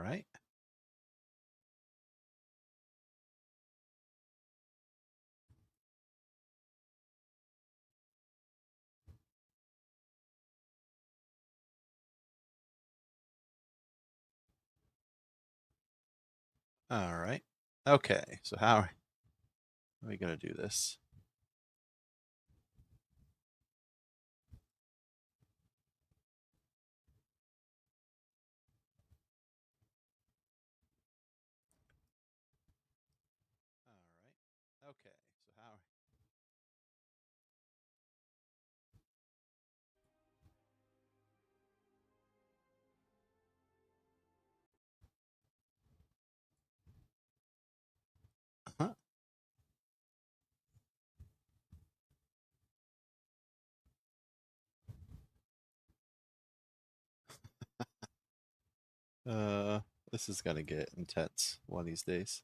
right. All right. Okay, so how are we going to do this? All right. Okay, so how? Huh? Uh, this is going to get intense one of these days.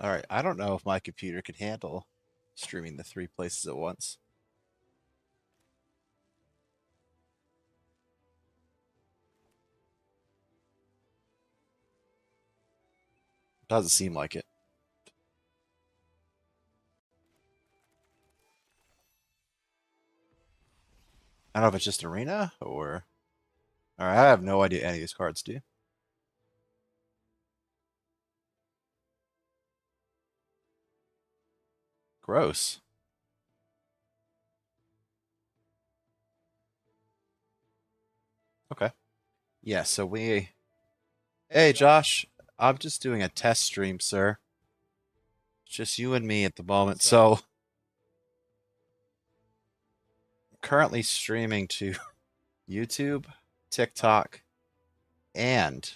All right, I don't know if my computer can handle streaming the three places at once. Doesn't seem like it. I don't know if it's just arena or. All right, I have no idea any of these cards do. Gross. Okay. Yeah, so we. Hey, Josh, I'm just doing a test stream, sir. It's just you and me at the moment. So, currently streaming to YouTube, TikTok, and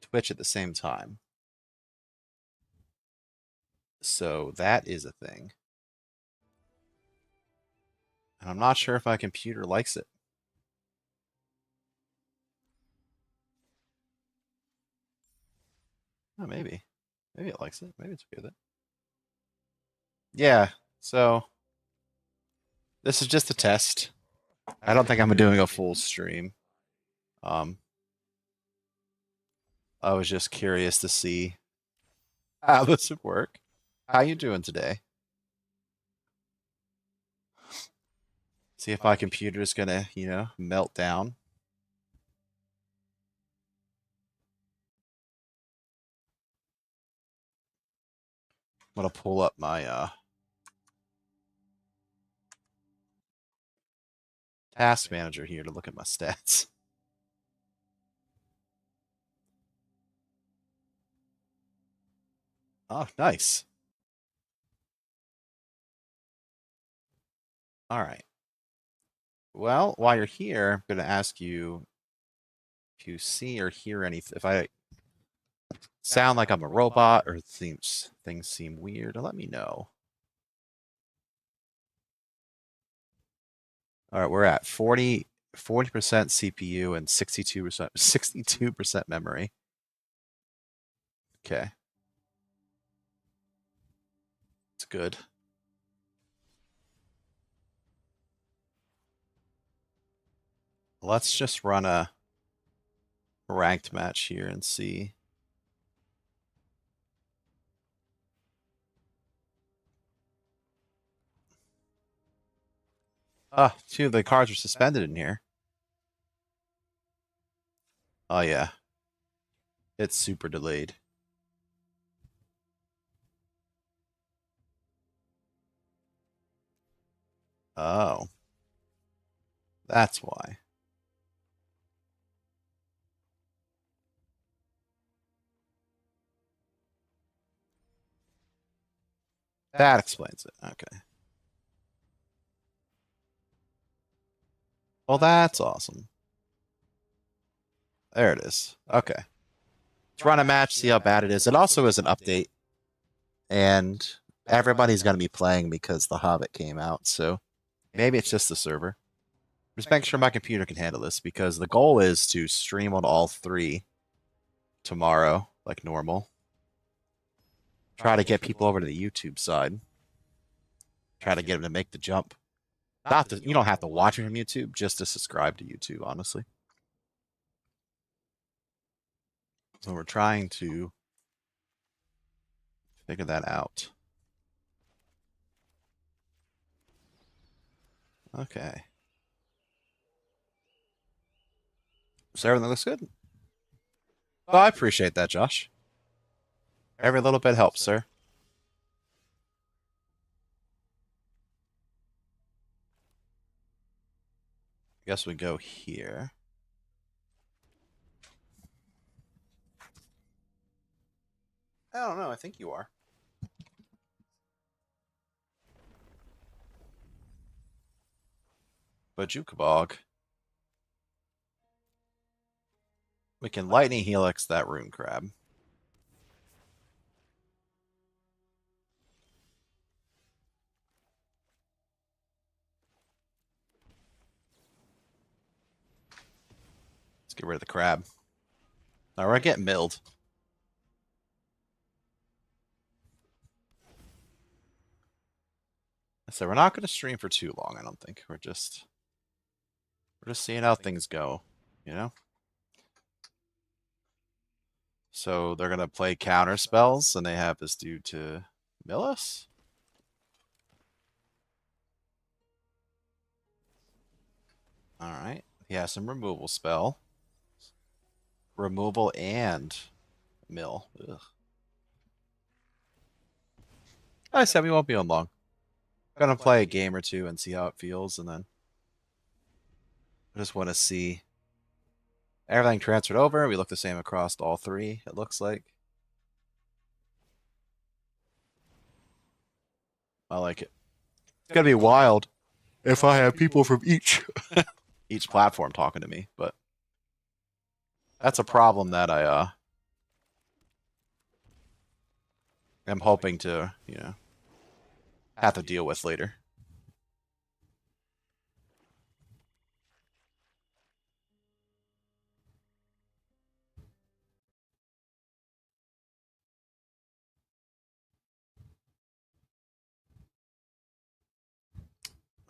Twitch at the same time. So, that is a thing. And I'm not sure if my computer likes it. Oh, maybe. Maybe it likes it. Maybe it's okay with it. Yeah, so this is just a test. I don't think I'm doing a full stream. Um, I was just curious to see how this would work. How you doing today? See if my computer is gonna, melt down. I'm gonna pull up my task manager here to look at my stats. Oh, nice. All right. Well, while you're here, I'm gonna ask you if you see or hear anything. If I sound like I'm a robot or things seem weird, let me know. All right, we're at 40% CPU and 62% memory. Okay. It's good. Let's just run a ranked match here and see. Ah, two of the cards are suspended in here. Oh yeah. It's super delayed. Oh. That's why. That explains it. Okay. Well, that's awesome. There it is. Okay. Let's run a match, see how bad it is. It also is an update, and everybody's going to be playing because The Hobbit came out. So maybe it's just the server. Just make sure my computer can handle this because the goal is to stream on all three tomorrow, like normal. Try to get people over to the YouTube side. Try to get them to make the jump. Not to, you don't have to watch it from YouTube, just to subscribe to YouTube, honestly. So we're trying to figure that out. Okay. So everything looks good. Well, I appreciate that, Josh. Every little bit helps, sir. I guess we go here. I don't know. I think you are. Bajukabog. We can lightning helix that rune crab. Let's get rid of the crab. Now we're getting milled. So we're not going to stream for too long, I don't think. We're just seeing how things go, you know? So they're going to play counter spells, and they have this dude to mill us? Alright. He has some removal spell. Removal and mill. Ugh. I said we won't be on long. Gonna play a game or two and see how it feels, and then I just want to see everything transferred over. We look the same across all three, it looks like. I like it. It's gonna be wild if I have people from each platform talking to me, but that's a problem that I am hoping to, have to deal with later.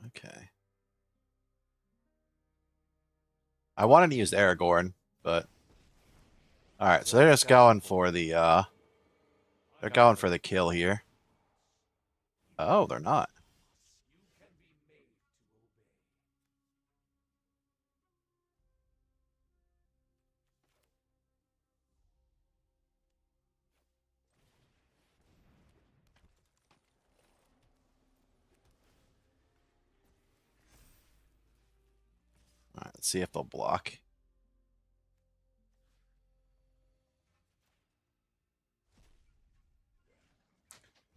Okay. I wanted to use Aragorn, but alright, so they're just going for the they're going for the kill here. Oh, they're not. Alright, let's see if they'll block.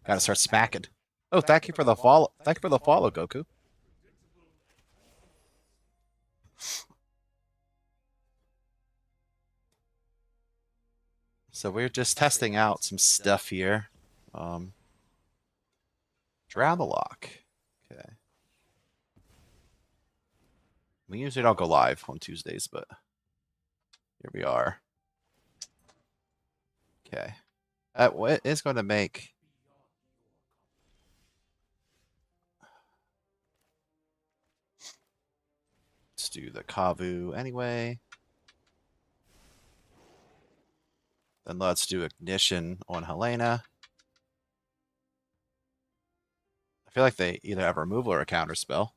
Gotta start smacking. Oh, thank you for the follow. Thank you for the follow, Goku. So we're just testing out some stuff here. Drown the lock. Okay. We usually don't go live on Tuesdays, but here we are. Okay. What is going to make... Let's do the Kavu anyway. Then let's do Ignition on Helena. I feel like they either have a removal or a counter spell.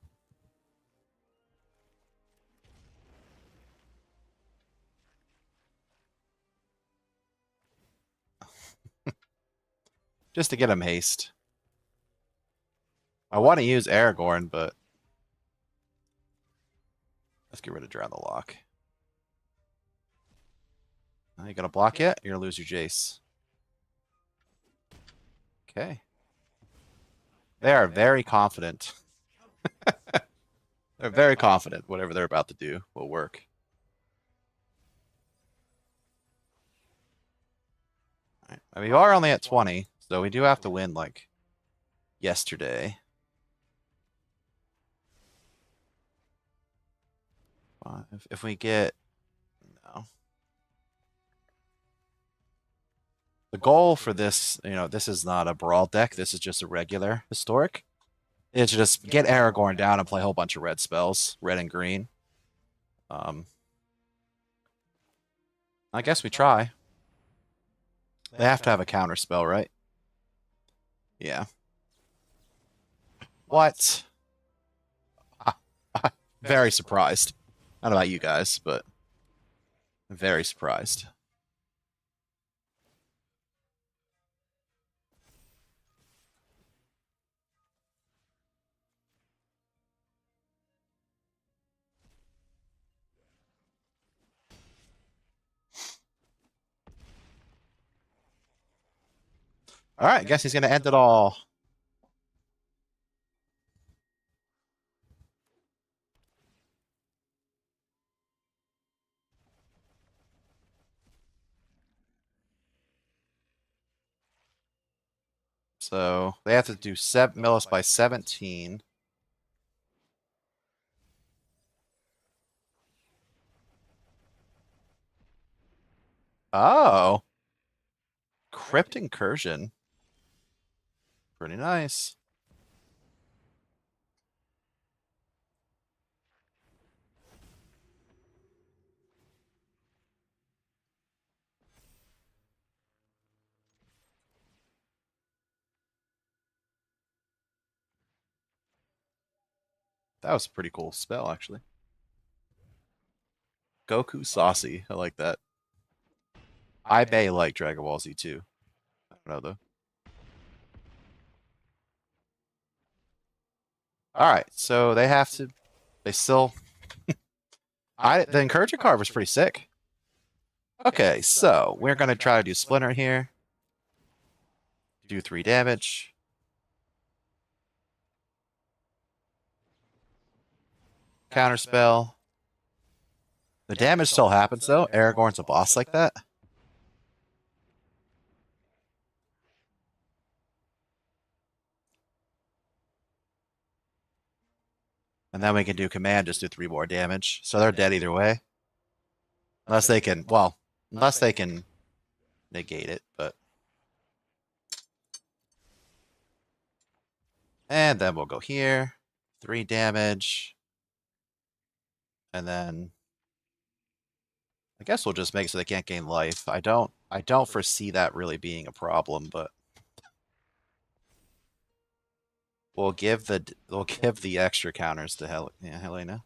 Just to get him haste. I want to use Aragorn, but Let's get rid of Drown the Lock. You gonna block yet? You're gonna lose your Jace. Okay. They are very confident. They're very confident whatever they're about to do will work. Right. I mean, we are only at 20, so we do have to win like yesterday. If we get no. The goal for this, this is not a brawl deck. This is just a regular historic. It's just get Aragorn down and play a whole bunch of red spells, red and green. I guess we try. They have to have a counter spell, right? Yeah. What? Very surprised. I don't know about you guys, but very surprised. All right, I guess he's going to end it all. So they have to do mill us by 17. Oh. Crypt Incursion. Pretty nice. That was a pretty cool spell, actually. Goku Saucy. I like that. I may like Dragon Ball Z too. I don't know, though. All right, so they have to. They still. The Encourager card was pretty sick. Okay, so we're gonna try to do Splinter here. Do 3 damage. Counterspell. The damage still happens though. Aragorn's a boss like that. And then we can do command, just do 3 more damage. So they're dead either way. Unless they can, well, unless they can negate it, but. And then we'll go here. 3 damage. And then I guess we'll just make it so they can't gain life. I don't foresee that really being a problem, but we'll give the extra counters to Helena.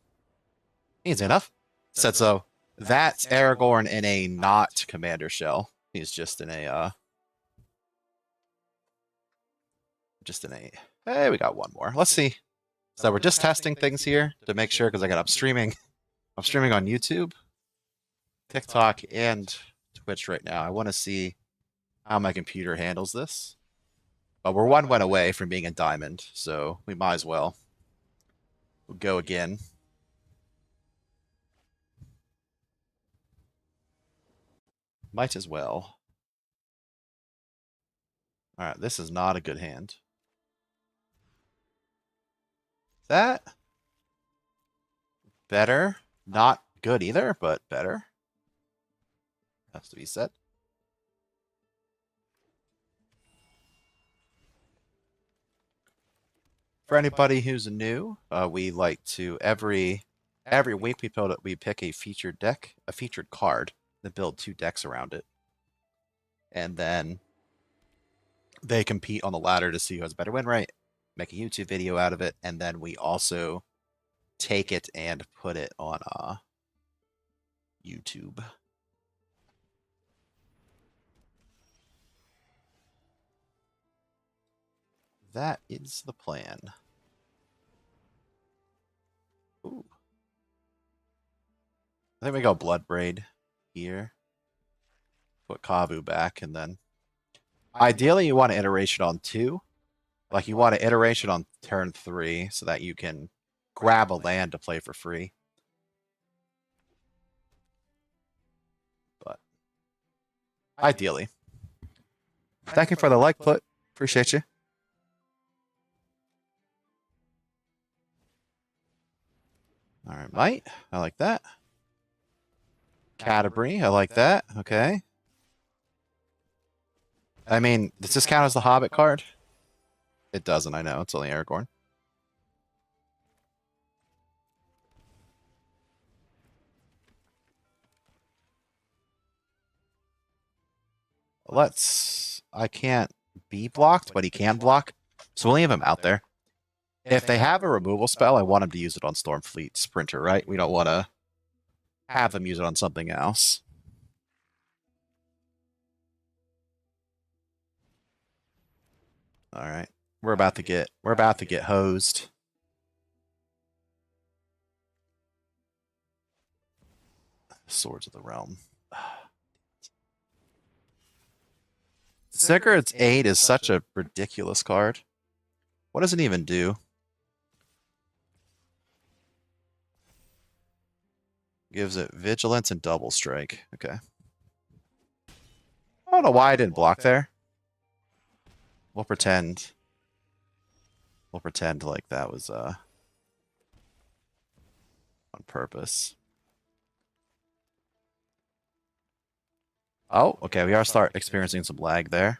Easy enough. Said so. That's Aragorn in a not commander shell. He's just in a Hey, we got one more. Let's see. So we're just testing things here to make sure because I'm streaming on YouTube, TikTok, and Twitch right now. I want to see how my computer handles this. But we're one win away from being in Diamond, so we might as well. We'll go again. Might as well. All right, this is not a good hand. That better. Not good either, but better. Has to be said. For anybody who's new, we like to every week we pick a featured deck, a featured card, then build 2 decks around it, and then they compete on the ladder to see who has a better win rate. Make a YouTube video out of it, and then we also take it and put it on YouTube. That is the plan. Ooh. think we go Bloodbraid here. Put Kavu back, and then ideally you want an iteration on 2. Like you want an iteration on turn 3 so that you can grab a land to play for free. But ideally. Thank you for the like, Put. Appreciate you. All right, Might. I like that. Canterbury. I like that. Okay. I mean, does this count as the Hobbit card? It doesn't, I know. It's only Aragorn. I can't be blocked, but he can block. So we'll leave him out there. If they have a removal spell, I want him to use it on Stormfleet Sprinter, right? We don't want to have them use it on something else. All right. We're about to get hosed. Swords of the Realm. Sigurd's 8 is such a ridiculous card. What does it even do? Gives it vigilance and double strike. Okay. I don't know why I didn't block there. We'll pretend. We'll pretend like that was on purpose. Oh, okay. We are start experiencing some lag there.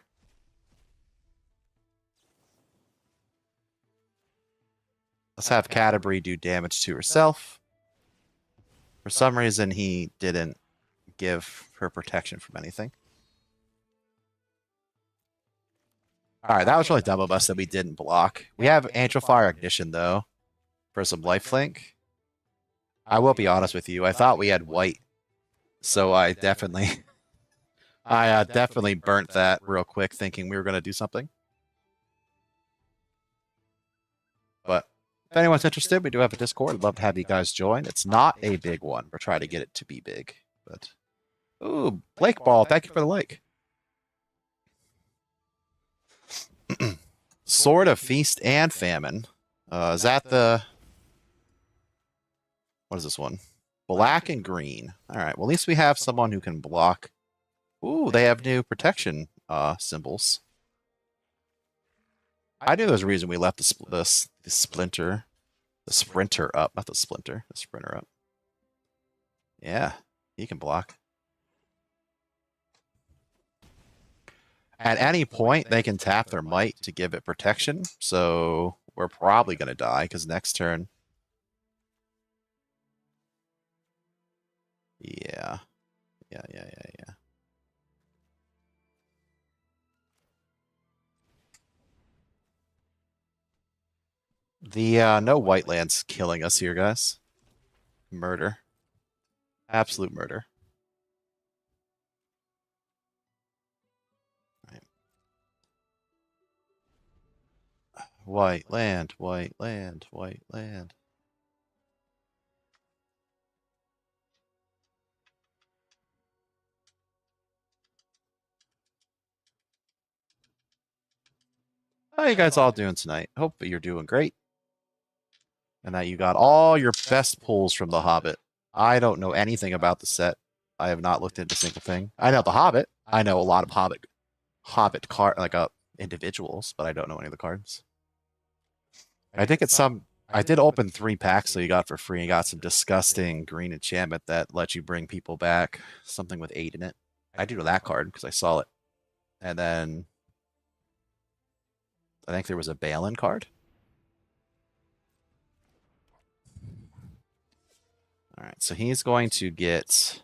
Let's have Canterbury do damage to herself. For some reason, he didn't give her protection from anything. All right, that was really dumb of us that we didn't block. We have Angel Fire Ignition, though, for some lifelink. I will be honest with you. I thought we had white, so I definitely... I definitely burnt that real quick, thinking we were going to do something. But if anyone's interested, we do have a Discord. I'd love to have you guys join. It's not a big one. We're trying to get it to be big. But ooh, Blake Ball, thank you for the like. Sword of Feast and Famine. Is that the... What is this one? Black and green. All right, well, at least we have someone who can block. Ooh, they have new protection symbols. I knew there was a reason we left the splinter, the sprinter up, not the splinter, the sprinter up. Yeah, he can block. At any point, they can tap their might to give it protection, so we're probably going to die, because next turn... Yeah. Yeah. The no white land's killing us here, guys. Murder. Absolute murder. Right. White land, white land, white land. How are you guys all doing tonight? Hope you're doing great. And that you got all your best pulls from The Hobbit. I don't know anything about the set. I have not looked into a single thing. I know The Hobbit. I know a lot of Hobbit card individuals, but I don't know any of the cards. I think it's some... I did open 3 packs that you got for free and got some disgusting green enchantment that lets you bring people back. Something with 8 in it. I do know that card because I saw it. And then I think there was a Balin card. All right, so he's going to get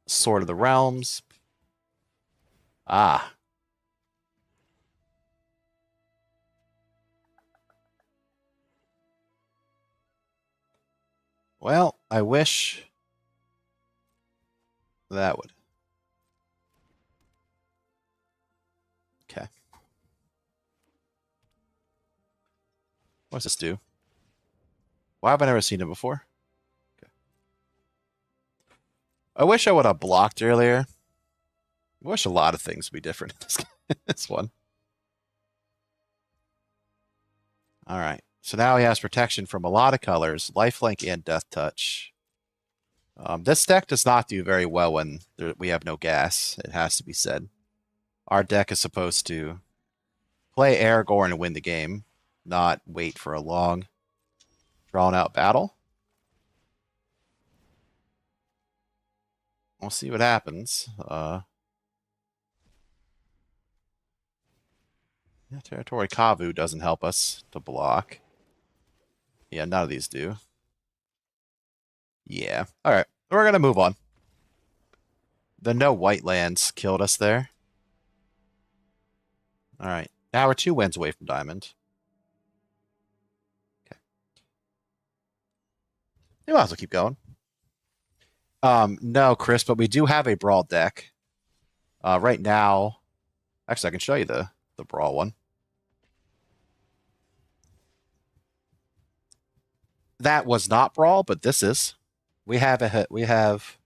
Sword of the Realms. Ah. Well, I wish that would. Okay. What does this do? Why have I never seen it before? Okay. I wish I would have blocked earlier. I wish a lot of things would be different in this one. All right. So now he has protection from a lot of colors, lifelink and death touch. This deck does not do very well when we have no gas. It has to be said. Our deck is supposed to play Aragorn and win the game, not wait for a long, drawn-out battle. We'll see what happens. Yeah, Territory Kavu doesn't help us to block. Yeah, none of these do. Yeah. All right. We're going to move on. The no white lands killed us there. All right. Now we're 2 wins away from Diamond. Okay. You might as well keep going. No, Chris, but we do have a Brawl deck. Right now, actually, I can show you the Brawl one. That was not Brawl, but this is. We have a hit. We have.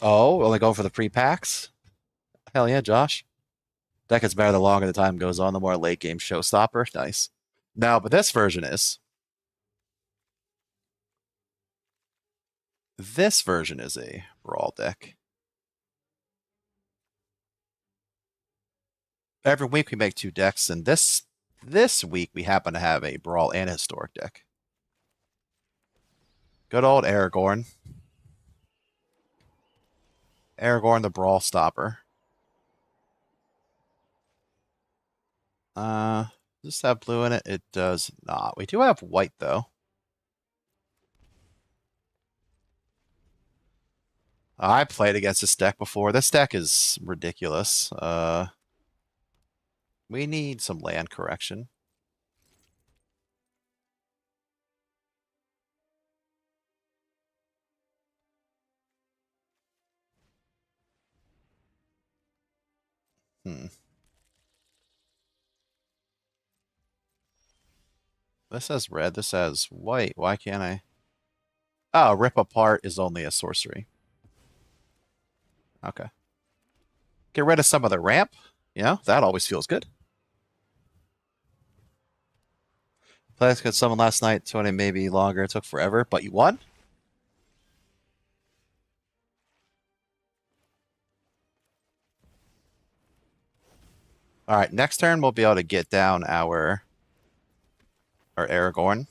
Oh, only going for the pre-packs? Hell yeah, Josh. Deck gets better the longer the time goes on, the more late game showstopper. Nice. No, but this version is. This version is a Brawl deck. Every week we make 2 decks, and this week we happen to have a Brawl and a Historic deck. Good old Aragorn. Aragorn the Brawl stopper. Does this have blue in it? It does not. We do have white, though. I played against this deck before. This deck is ridiculous. We need some land correction. This says red. This says white. Why can't I? Oh, Rip Apart is only a sorcery. Okay. Get rid of some of the ramp. You know, that always feels good. Players could summon last night, 20 maybe longer. It took forever, but you won? All right, next turn we'll be able to get down our Aragorn.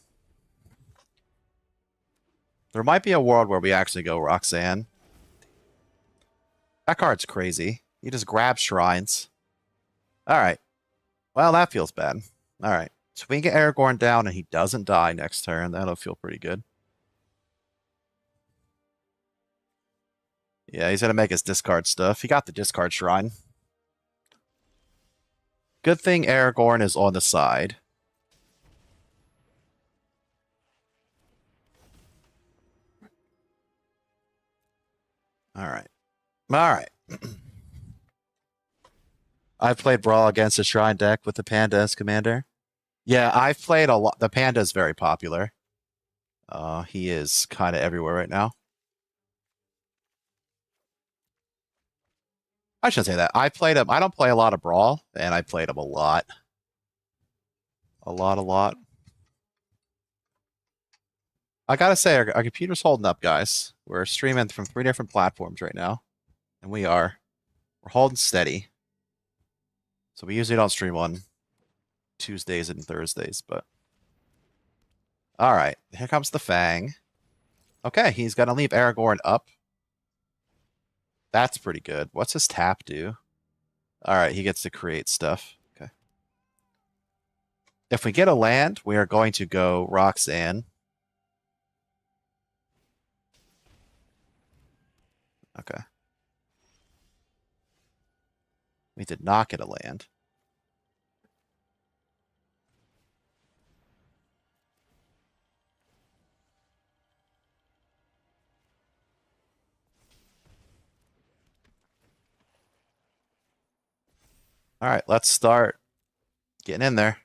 There might be a world where we actually go Roxanne. That card's crazy. You just grab shrines. All right. Well, that feels bad. All right. So we can get Aragorn down and he doesn't die next turn. That'll feel pretty good. Yeah, he's going to make his discard stuff. He got the discard shrine. Good thing Aragorn is on the side. All right. All right. I've played Brawl against a Shrine deck with the Panda as commander. Yeah, I've played a lot. The Panda is very popular. He is kind of everywhere right now. I shouldn't say that. I played him. I don't play a lot of Brawl, and I played him a lot. A lot. I gotta say, our computer's holding up, guys. We're streaming from 3 different platforms right now, and we're holding steady. So we usually don't stream on Tuesdays and Thursdays, but all right. Here comes the Fang. Okay, he's gonna leave Aragorn up. That's pretty good. What's his tap do? All right, he gets to create stuff. Okay. If we get a land, we are going to go Roxanne. Okay. We did not get a land. All right, let's start getting in there.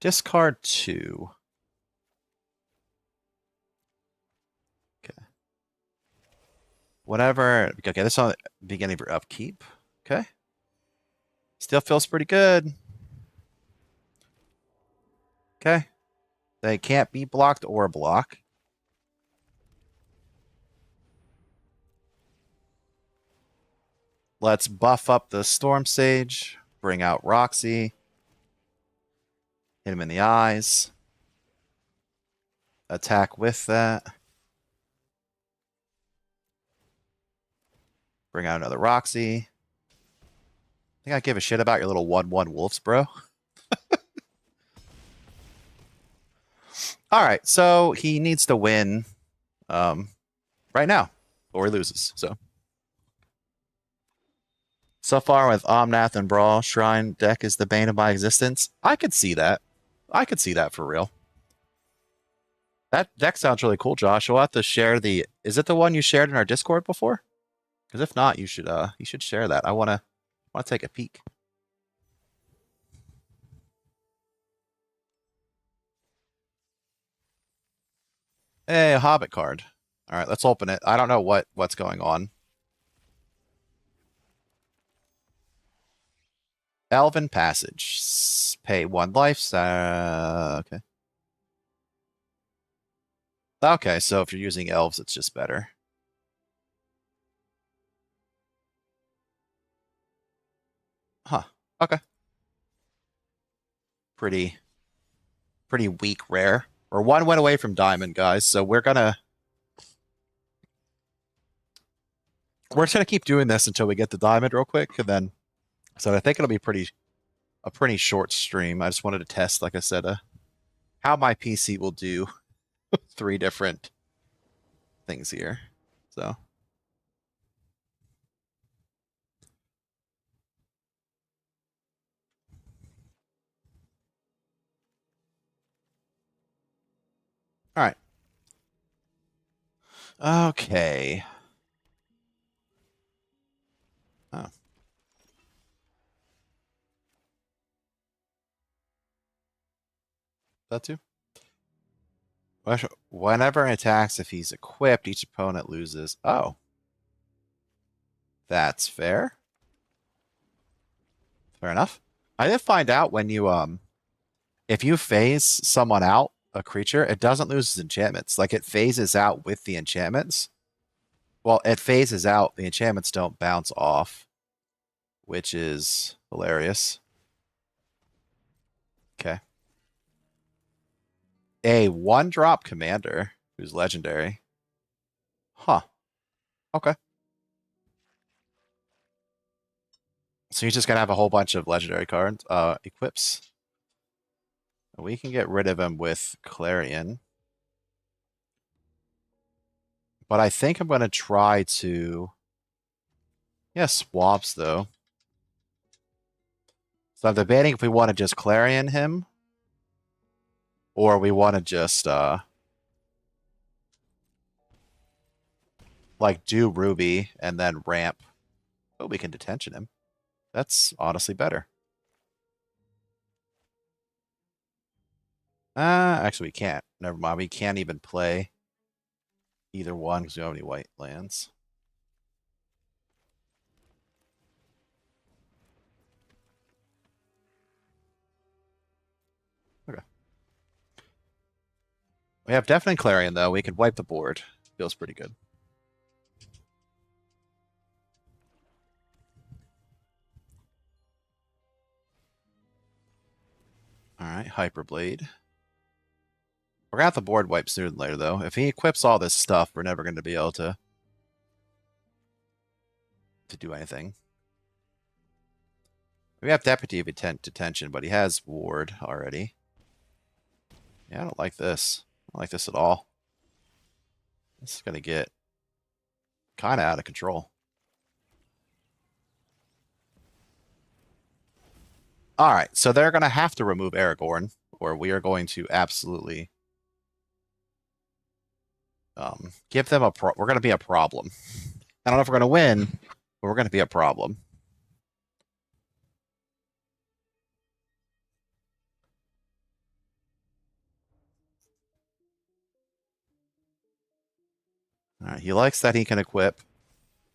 Discard 2. Okay. Whatever. Okay, this is on the beginning of your upkeep. Okay. Still feels pretty good. Okay. They can't be blocked or block. Let's buff up the Storm Sage. Bring out Roxy. Hit him in the eyes. Attack with that. Bring out another Roxy. Think I give a shit about your little 1/1 wolves, bro. All right, so he needs to win right now, or he loses. So far with Omnath and Brawl, Shrine deck is the bane of my existence. I could see that. I could see that for real. That deck sounds really cool, Josh. You'll have to share the. Is it the one you shared in our Discord before? Because if not, you should share that. I wanna take a peek. Hey, a Hobbit card. All right, let's open it. I don't know what's going on. Elven Passage. Pay 1 life. Okay. Okay, so if you're using elves, it's just better. Huh. Okay. Pretty weak rare. Or 1 went away from diamond, guys. So we're just gonna keep doing this until we get the diamond real quick, and then so I think it'll be a pretty short stream. I just wanted to test, like I said, how my PC will do 3 different things here. So all right. Okay. Oh. That too? Whenever it attacks, if he's equipped, each opponent loses. Oh. That's fair. Fair enough. I did find out when you if you phase someone out, a creature, it doesn't lose its enchantments. Like it phases out with the enchantments. Well, it phases out, the enchantments don't bounce off, which is hilarious. Okay. A 1-drop commander who's legendary. Huh. Okay. So you're just gonna have a whole bunch of legendary cards, equips. We can get rid of him with Clarion. But I think I'm gonna try to. Yeah, swaps though. So I'm debating if we want to just Clarion him, or we want to just like do Ruby and then ramp. Oh, we can detention him. That's honestly better. Actually we can't. Never mind. We can't even play either one because we don't have any white lands. Okay. We have definitely Clarion though. We could wipe the board. Feels pretty good. All right, Hyperblade. We're gonna have the board wipe sooner than later, though. If he equips all this stuff, we're never gonna be able to do anything. We have Deputy of Detention, but he has Ward already. Yeah, I don't like this. I don't like this at all. This is gonna get kind of out of control. All right, so they're gonna have to remove Aragorn, or we are going to absolutely give them we're gonna be a problem. I don't know if we're gonna win, but we're gonna be a problem. He likes that he can equip.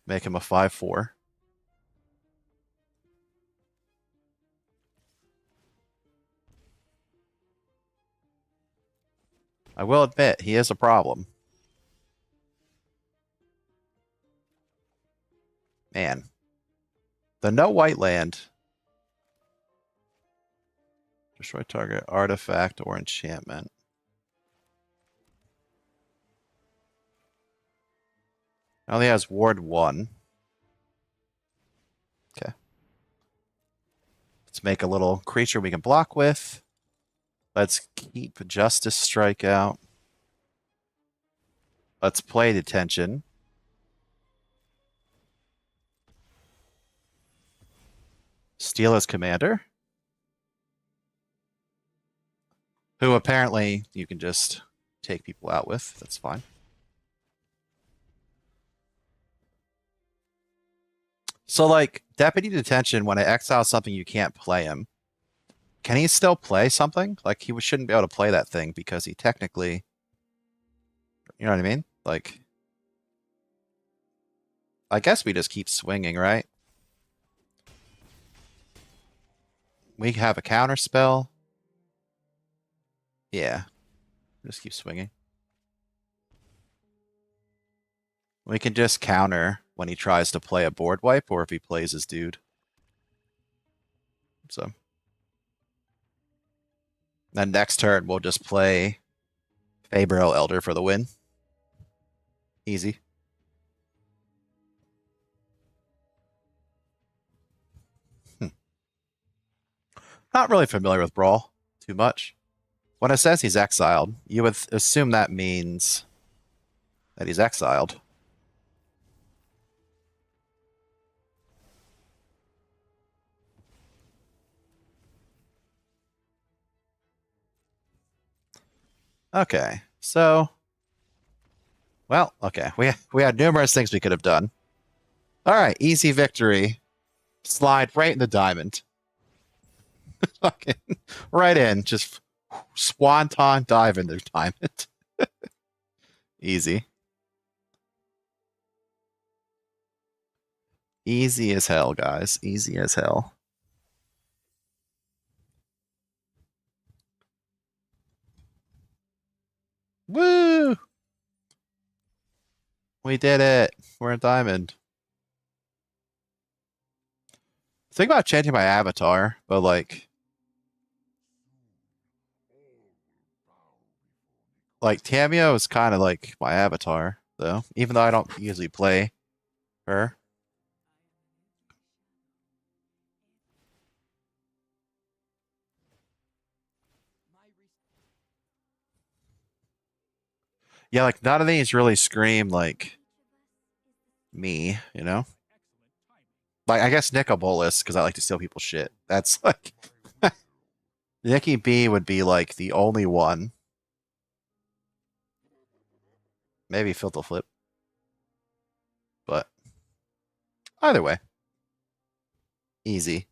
Make him a 5/4. I will admit, he is a problem. Man. The no white land. Destroy target artifact or enchantment. Only has ward 1. Okay. Let's make a little creature we can block with. Let's keep Justice Strike out. Let's play Detention. Steal his commander. Who apparently you can just take people out with. That's fine. So, like, Deputy Detention, when I exile something, you can't play him. Can he still play something? Like, he shouldn't be able to play that thing because he technically... You know what I mean? Like... I guess we just keep swinging, right? We have a counter spell. Yeah. Just keep swinging. We can just counter when he tries to play a board wipe or if he plays his dude. So. Then next turn, we'll just play Faberil Elder for the win. Easy. Not really familiar with Brawl too much. When it says he's exiled, you would assume that means that he's exiled. Okay, so... Well, okay, we had numerous things we could have done. Alright, easy victory. Slide right in the diamond. Fucking right in, just swanton dive in the diamond. Easy. Easy as hell, guys. Easy as hell. Woo! We did it. We're a diamond. Think about changing my avatar, but like Tamio is kind of like my avatar, though, even though I don't usually play her. Yeah, like none of these really scream like me, you know? Like I guess Nicobolus, because I like to steal people's shit. That's like Nikki B would be like the only one. Maybe Filter Flip. But either way. Easy.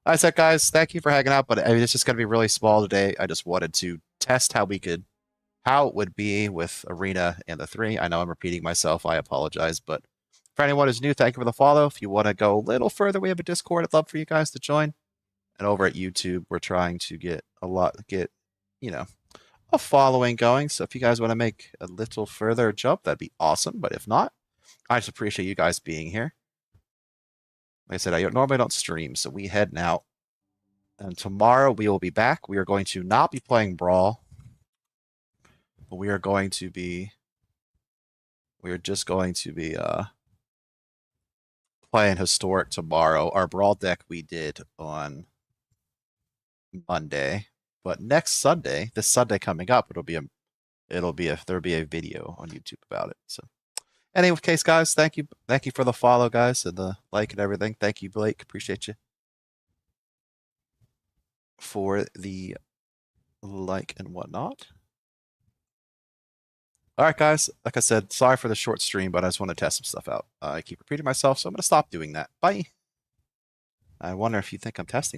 I said, guys, thank you for hanging out, but I mean, it's just going to be really small today. I just wanted to test how it would be with Arena and the 3. I know I'm repeating myself. I apologize, but for anyone who's new, thank you for the follow. If you want to go a little further, we have a Discord. I'd love for you guys to join. And over at YouTube, we're trying to get a following going. So if you guys want to make a little further jump, that'd be awesome. But if not, I just appreciate you guys being here. Like I said, I normally don't stream, so we heading out. And tomorrow we will be back. We are going to not be playing Brawl. But we are just going to be playing Historic tomorrow. Our Brawl deck we did on Monday. But next Sunday, this Sunday coming up, there'll be a video on YouTube about it. So anyway, case guys, thank you for the follow, guys, and the like and everything. Thank you, Blake. Appreciate you for the like and whatnot. All right, guys. Like I said, sorry for the short stream, but I just want to test some stuff out. I keep repeating myself, so I'm going to stop doing that. Bye. I wonder if you think I'm testing